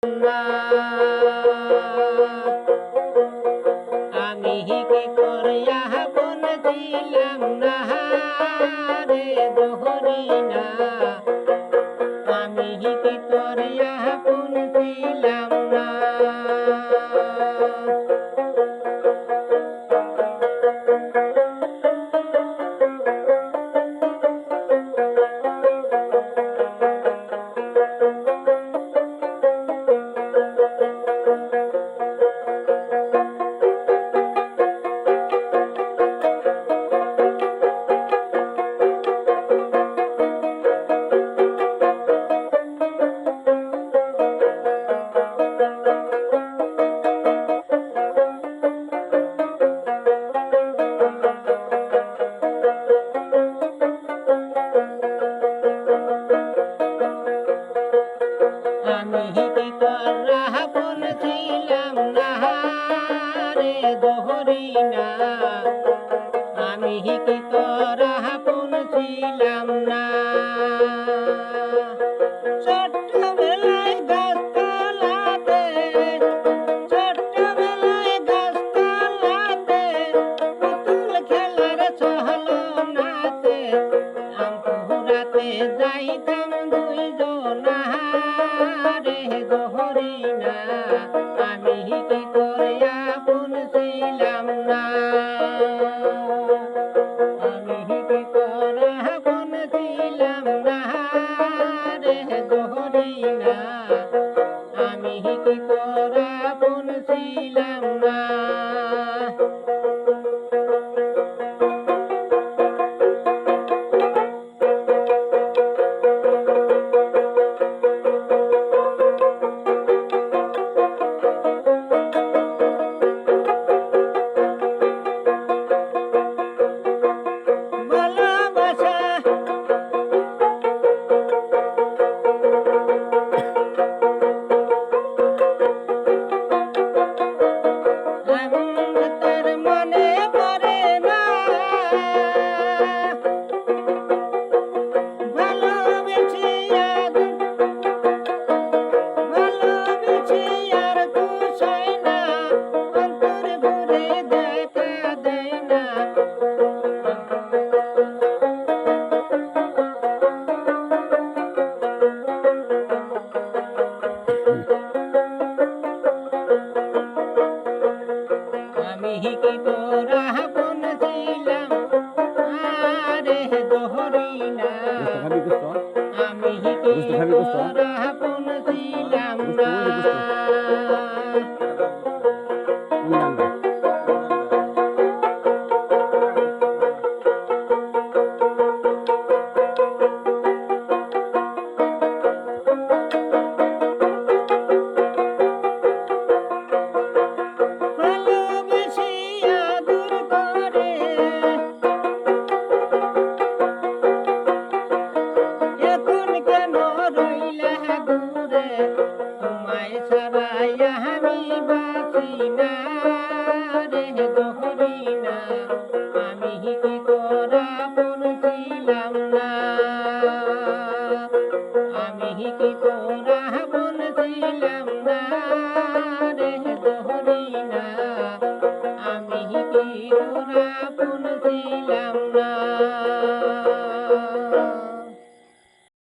না আমি কি করিয়া বলছিলাম না রে দোহরি না আমি কি করিয়া বলছিলাম না আমি কি করা বলছিলাম না রে দোহরি না আমি কি করা বলছিলাম না ছোট্টবেলায় গাছতলাতে ছোট্টবেলায় গাছতলাতে পুতুল খেলার ছলনাতে আম কুড়াতে যাইতাম দুইজনা রে দোহরি না আমি কি করিয়া বলছিলাম না আমি কি করা বলছিলাম না রে দোহরি না আমি কি করা বলছিলাম না ভালোবাসা তার মনে পড়ে না ভালোবেসে আর কুশায় না অন্তর ভরে দেখা দেয় না আমি কি তোরা বলছিলাম আরে দোহরি না আমি কি তোরা বলছিলাম না ভালোবেসে আদর করে এখন কেন রইলা দূরে তোমায় ছাড়াই আমি বাঁচি না রে দোহরি না আমি কি করা বলছিলাম না আমি কি করা বলছিলাম না রে দোহরি না আমি কি করা বলছিলাম না